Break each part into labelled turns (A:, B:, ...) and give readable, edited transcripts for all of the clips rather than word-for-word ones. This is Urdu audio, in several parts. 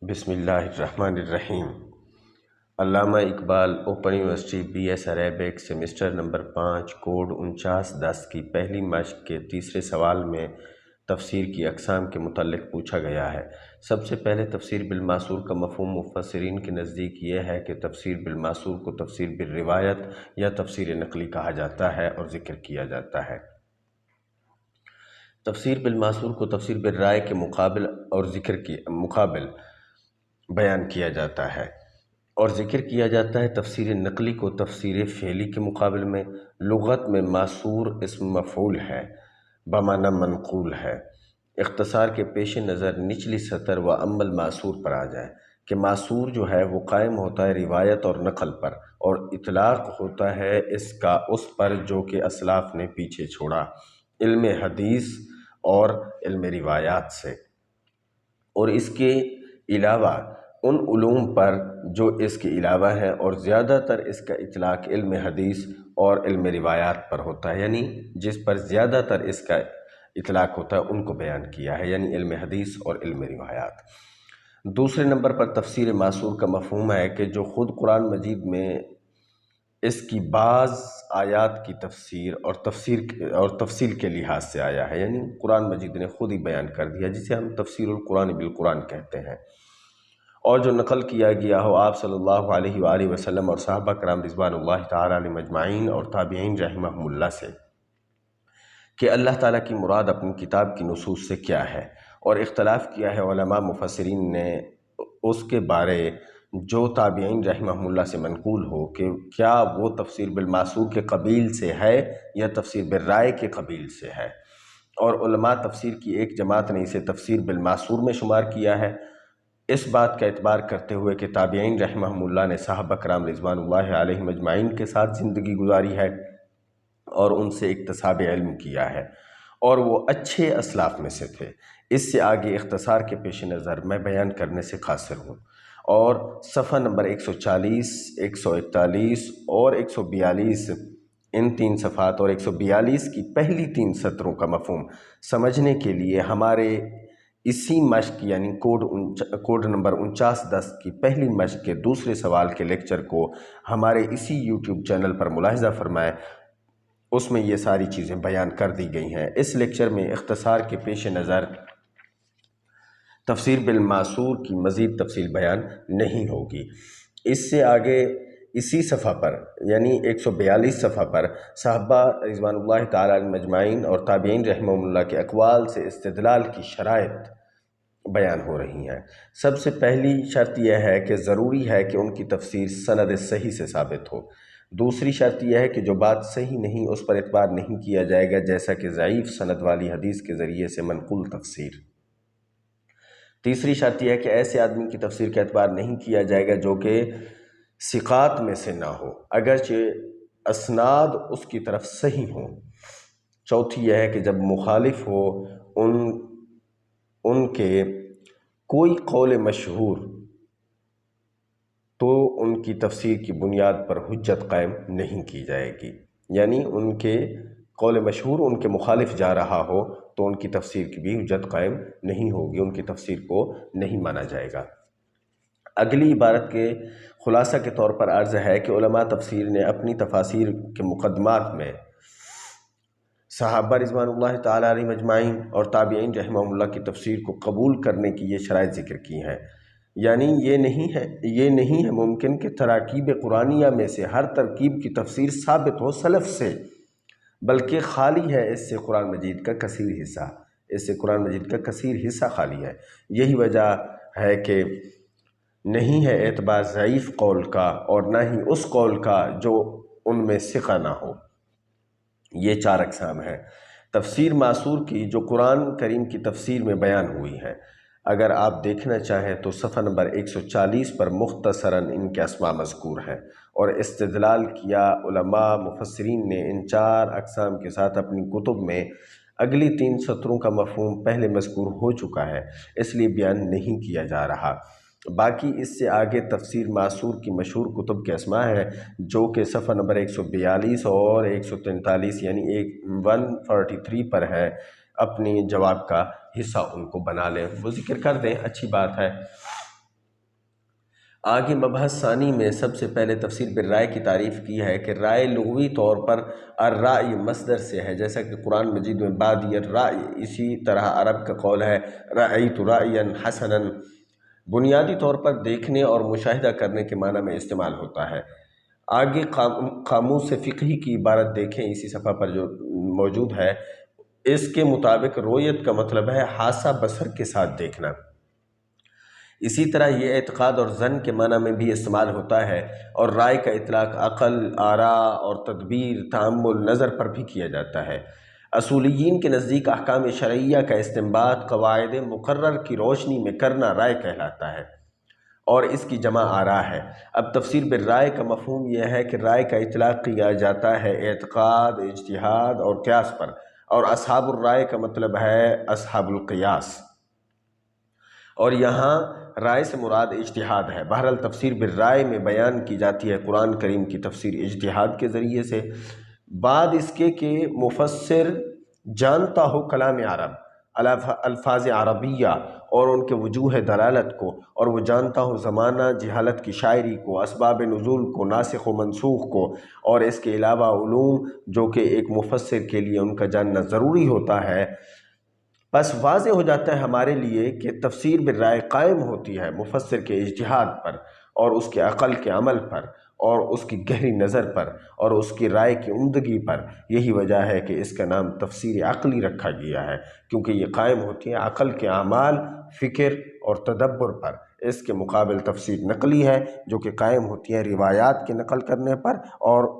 A: بسم اللہ الرحمن الرحیم۔ Allama Iqbal, Open University, B S Arabic, semester number 5، code 4910 کی پہلی مشق کے تیسرے سوال میں تفسیر کی اقسام کے متعلق پوچھا گیا ہے۔ سب سے پہلے تفسیر بالماثور کا مفہوم مفسرین کے نزدیک یہ ہے کہ تفسیر بالماثور کو تفسیر بالروایت یا تفسیر نقلی کہا جاتا ہے اور ذکر کیا جاتا ہے۔ تفسیر بالماثور کو تفسیر بالرائے کے مقابل بیان کیا جاتا ہے اور ذکر کیا جاتا ہے۔ تفسیر نقلی کو تفسیر فعلی کے مقابل میں لغت میں ماثور اسم مفعول ہے، بمعنی منقول ہے۔ اختصار کے پیش نظر نچلی سطر و عمل معصور پر آ جائے کہ معصور جو ہے وہ قائم ہوتا ہے روایت اور نقل پر، اور اطلاق ہوتا ہے اس پر جو کہ اسلاف نے پیچھے چھوڑا، علم حدیث اور علم روایات سے، اور اس کے علاوہ ان علوم پر جو اس کے علاوہ ہیں، اور زیادہ تر اس کا اطلاق علم حدیث اور علم روایات پر ہوتا ہے، یعنی جس پر زیادہ تر اس کا اطلاق ہوتا ہے ان کو بیان کیا ہے، یعنی علم حدیث اور علم روایات۔ دوسرے نمبر پر تفسیر معصور کا مفہوم ہے کہ جو خود قرآن مجید میں اس کی بعض آیات کی تفسیر اور تفصیل کے لحاظ سے آیا ہے، یعنی قرآن مجید نے خود ہی بیان کر دیا، جسے ہم تفسیر القرآن بالقرآن کہتے ہیں، اور جو نقل کیا گیا ہو آپ صلی اللہ علیہ وآلہ وسلم اور صحابہ کرام رضوان اللہ تعالی علیہم اجمعین اور تابعین رحمہم اللہ سے، کہ اللہ تعالیٰ کی مراد اپنی کتاب کی نصوص سے کیا ہے، اور اختلاف کیا ہے علماء مفسرین نے اس کے بارے جو تابعین رحمہم اللہ سے منقول ہو کہ کیا وہ تفسیر بالماثور کے قبیل سے ہے یا تفسیر بالرائے کے قبیل سے ہے، اور علماء تفسیر کی ایک جماعت نے اسے تفسیر بالماثور میں شمار کیا ہے، اس بات کا اعتبار کرتے ہوئے کہ تابعین رحمہم اللہ نے صحابہ کرام رضوان اللہ علیہم اجمعین کے ساتھ زندگی گزاری ہے اور ان سے اکتساب علم کیا ہے، اور وہ اچھے اسلاف میں سے تھے۔ اس سے آگے اختصار کے پیش نظر میں بیان کرنے سے قاصر ہوں، اور صفحہ نمبر 140، 141 اور 142، ان 3 صفحات اور 142 کی پہلی 3 سطروں کا مفہوم سمجھنے کے لیے ہمارے اسی مشق یعنی کوڈ نمبر 4910 کی پہلی مشق کے دوسرے سوال کے لیکچر کو ہمارے اسی یوٹیوب چینل پر ملاحظہ فرمائیں، اس میں یہ ساری چیزیں بیان کر دی گئی ہیں۔ اس لیکچر میں اختصار کے پیش نظر تفسیر بالماثور کی مزید تفصیل بیان نہیں ہوگی۔ اس سے آگے اسی صفحہ پر یعنی 142 صفحہ پر صحابہ رضوان اللہ تعالی علیہم اجمعین اور تابعین رحمہم اللہ کے اقوال سے استدلال کی شرائط بیان ہو رہی ہیں۔ سب سے پہلی شرط یہ ہے کہ ضروری ہے کہ ان کی تفسیر سند صحیح سے ثابت ہو۔ دوسری شرط یہ ہے کہ جو بات صحیح نہیں اس پر اعتبار نہیں کیا جائے گا، جیسا کہ ضعیف سند والی حدیث کے ذریعے سے منقول تفسیر۔ تیسری شرط یہ ہے کہ ایسے آدمی کی تفسیر کا اعتبار نہیں کیا جائے گا جو کہ ثقات میں سے نہ ہو، اگرچہ اسناد اس کی طرف صحیح ہوں۔ چوتھی یہ ہے کہ جب مخالف ہو ان کے کوئی قول مشہور تو ان کی تفسیر کی بنیاد پر حجت قائم نہیں کی جائے گی، یعنی ان کے قول مشہور ان کے مخالف جا رہا ہو تو ان کی تفسیر کی بھی حجت قائم نہیں ہوگی، ان کی تفسیر کو نہیں مانا جائے گا۔ اگلی عبارت کے خلاصہ کے طور پر عرض ہے کہ علماء تفسیر نے اپنی تفاسیر کے مقدمات میں صحابہ رضوان اللہ تعالی علیہم اجمعین اور تابعین رحمہم اللہ کی تفسیر کو قبول کرنے کی یہ شرائط ذکر کی ہیں، یعنی یہ نہیں ہے ممکن کہ تراکیب قرآنیہ میں سے ہر ترکیب کی تفسیر ثابت ہو سلف سے، بلکہ خالی ہے اس سے قرآن مجید کا کثیر حصہ خالی ہے۔ یہی وجہ ہے کہ نہیں ہے اعتبار ضعیف قول کا اور نہ ہی اس قول کا جو ان میں ثقہ نہ ہو۔ یہ 4 اقسام ہیں تفسیر معصور کی جو قرآن کریم کی تفسیر میں بیان ہوئی ہیں۔ اگر آپ دیکھنا چاہیں تو صفحہ نمبر 140 پر مختصراً ان کے اسماء مذکور ہیں، اور استدلال کیا علماء مفسرین نے ان 4 اقسام کے ساتھ اپنی کتب میں۔ اگلی 3 سطروں کا مفہوم پہلے مذکور ہو چکا ہے، اس لیے بیان نہیں کیا جا رہا۔ باقی اس سے آگے تفسیر معصور کی مشہور کتب کے اسماء ہیں جو کہ صفحہ نمبر 142 اور 143 یعنی 143 پر ہے۔ اپنی جواب کا حصہ ان کو بنا لیں، وہ ذکر کر دیں، اچھی بات ہے۔ آگے مبحث ثانی میں سب سے پہلے تفسیر بالرائے کی تعریف کی ہے کہ رائے لغوی طور پر الرائے مصدر سے ہے، جیسا کہ قرآن مجید میں بادی الرائے، اسی طرح عرب کا قول ہے رأیت رأیا حسنا، بنیادی طور پر دیکھنے اور مشاہدہ کرنے کے معنی میں استعمال ہوتا ہے۔ آگے قاموس فقہی کی عبارت دیکھیں اسی صفحہ پر جو موجود ہے، اس کے مطابق رویت کا مطلب ہے حاسہ بصر کے ساتھ دیکھنا۔ اسی طرح یہ اعتقاد اور ظن کے معنی میں بھی استعمال ہوتا ہے، اور رائے کا اطلاق عقل، آراء اور تدبیر، تأمل، نظر پر بھی کیا جاتا ہے۔ اصولیین کے نزدیک احکام شرعیہ کا استنباط قواعد مقرر کی روشنی میں کرنا رائے کہلاتا ہے، اور اس کی جمع آراء ہے۔ اب تفسیر بالرائے کا مفہوم یہ ہے کہ رائے کا اطلاق کیا جاتا ہے اعتقاد، اجتہاد اور قیاس پر، اور اصحاب الرائے کا مطلب ہے اصحاب القیاس، اور یہاں رائے سے مراد اجتہاد ہے۔ بہرحال تفسیر بالرائے میں بیان کی جاتی ہے قرآن کریم کی تفسیر اجتہاد کے ذریعے سے، بعد اس کے کہ مفسر جانتا ہو کلام عرب، الفاظ عربیہ اور ان کے وجوہ دلالت کو، اور وہ جانتا ہو زمانہ جہالت کی شاعری کو، اسباب نزول کو، ناسخ و منسوخ کو، اور اس کے علاوہ علوم جو کہ ایک مفسر کے لیے ان کا جاننا ضروری ہوتا ہے۔ بس واضح ہو جاتا ہے ہمارے لیے کہ تفسیر بالرائے قائم ہوتی ہے مفسر کے اجتہاد پر، اور اس کے عقل کے عمل پر، اور اس کی گہری نظر پر، اور اس کی رائے کی عمدگی پر۔ یہی وجہ ہے کہ اس کا نام تفسیر عقلی رکھا گیا ہے، کیونکہ یہ قائم ہوتی ہے عقل کے اعمال، فکر اور تدبر پر۔ اس کے مقابل تفسیر نقلی ہے جو کہ قائم ہوتی ہے روایات کے نقل کرنے پر، اور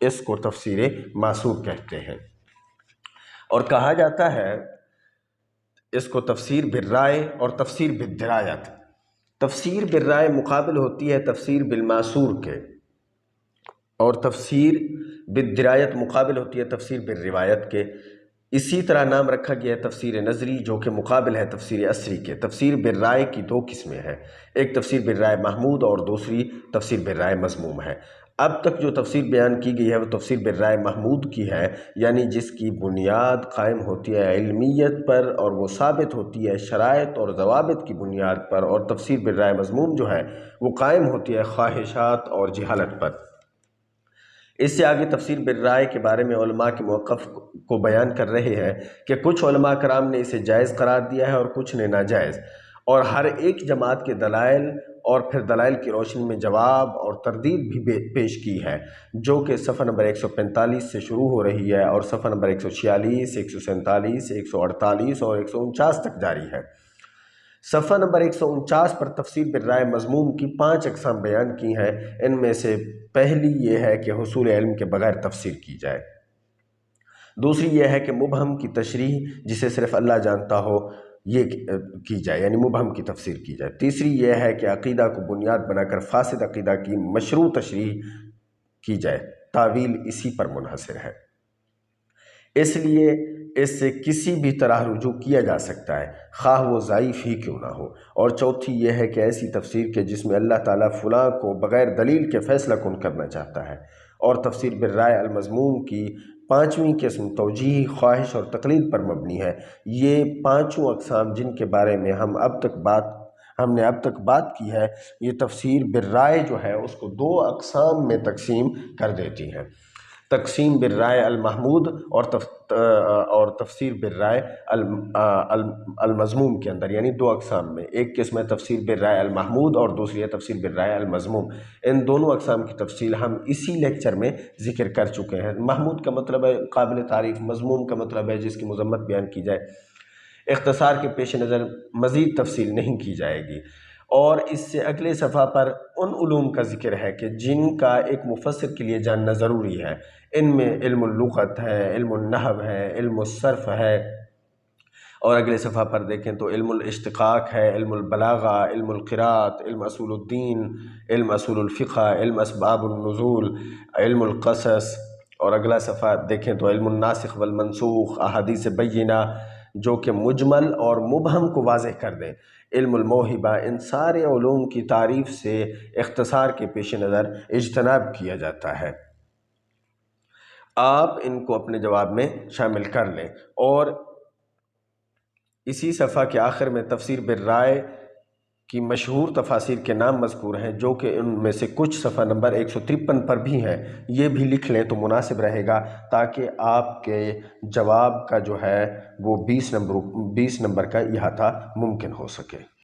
A: اس کو تفسیر ماثور کہتے ہیں۔ اور کہا جاتا ہے اس کو تفسیر بالرائے اور تفسیر بالدرایت۔ تفسیر بالرائے مقابل ہوتی ہے تفسیر بالماثور کے، اور تفسیر بالدرایت مقابل ہوتی ہے تفسیر بالروایت کے۔ اسی طرح نام رکھا گیا ہے تفسیر نظری جو کہ مقابل ہے تفسیر اثری کے۔ تفسیر بالرائے کی دو قسمیں ہیں، ایک تفسیر بالرائے محمود اور دوسری تفسیر بالرائے مذموم ہے۔ اب تک جو تفسیر بیان کی گئی ہے وہ تفسیر بالرائے محمود کی ہے، یعنی جس کی بنیاد قائم ہوتی ہے علمیت پر، اور وہ ثابت ہوتی ہے شرائط اور ضوابط کی بنیاد پر، اور تفسیر بالرائے مذموم جو ہے وہ قائم ہوتی ہے خواہشات اور جہالت پر۔ اس سے آگے تفسیر بالرائے کے بارے میں علماء کے موقف کو بیان کر رہے ہیں کہ کچھ علماء کرام نے اسے جائز قرار دیا ہے اور کچھ نے ناجائز، اور ہر ایک جماعت کے دلائل اور پھر دلائل کی روشنی میں جواب اور تردید بھی پیش کی ہے، جو کہ صفحہ نمبر 145 سے شروع ہو رہی ہے اور صفحہ نمبر 146، 147، 148 اور 149 تک جاری ہے۔ صفحہ نمبر 149 پر تفسیر بالرائے مذموم کی 5 اقسام بیان کی ہیں۔ ان میں سے پہلی یہ ہے کہ حصول علم کے بغیر تفسیر کی جائے، دوسری یہ ہے کہ مبہم کی تشریح جسے صرف اللہ جانتا ہو یہ کی جائے، یعنی مبہم کی تفسیر کی جائے، تیسری یہ ہے کہ عقیدہ کو بنیاد بنا کر فاسد عقیدہ کی مشروع تشریح کی جائے، تعویل اسی پر منحصر ہے، اس لیے اس سے کسی بھی طرح رجوع کیا جا سکتا ہے خواہ وہ ضعیف ہی کیوں نہ ہو۔ اور چوتھی یہ ہے کہ ایسی تفسیر کے جس میں اللہ تعالیٰ فلاں کو بغیر دلیل کے فیصلہ کن کرنا چاہتا ہے۔ اور تفسیر بالرائے المذموم کی 5ویں قسم توجیہی، خواہش اور تقلید پر مبنی ہے۔ یہ 5 اقسام جن کے بارے میں ہم نے اب تک بات کی ہے، یہ تفسیر بالرائے جو ہے اس کو 2 اقسام میں تقسیم کر دیتی ہیں، تقسیم بالرائے المحمود اور تفسیر بالرائے المذموم کے اندر، یعنی 2 اقسام میں۔ ایک قسم ہے تفسیر بالرائے المحمود اور دوسری ہے تفسیر بالرائے المذموم۔ ان دونوں اقسام کی تفصیل ہم اسی لیکچر میں ذکر کر چکے ہیں۔ محمود کا مطلب ہے قابل تعریف، مذموم کا مطلب ہے جس کی مذمت بیان کی جائے۔ اختصار کے پیش نظر مزید تفصیل نہیں کی جائے گی، اور اس سے اگلے صفحہ پر ان علوم کا ذکر ہے کہ جن کا ایک مفسر کے لیے جاننا ضروری ہے۔ ان میں علم اللغت ہے، علم النحو ہے، علم الصرف ہے، اور اگلے صفحہ پر دیکھیں تو علم الاشتقاق ہے، علم البلاغہ، علم القراءت، علم اصول الدین، علم اصول الفقہ، علم اسباب النزول، علم القصص، اور اگلا صفحہ دیکھیں تو علم الناسخ والمنسوخ، احادیث بینہ جو کہ مجمل اور مبہم کو واضح کر دیں، علم الموہبہ۔ ان سارے علوم کی تعریف سے اختصار کے پیش نظر اجتناب کیا جاتا ہے۔ آپ ان کو اپنے جواب میں شامل کر لیں، اور اسی صفحہ کے آخر میں تفسیر بالرائے کی مشہور تفاسیر کے نام مذکور ہیں، جو کہ ان میں سے کچھ صفحہ نمبر 153 پر بھی ہیں، یہ بھی لکھ لیں تو مناسب رہے گا، تاکہ آپ کے جواب کا جو ہے وہ 20 نمبر کا احاطہ ممکن ہو سکے۔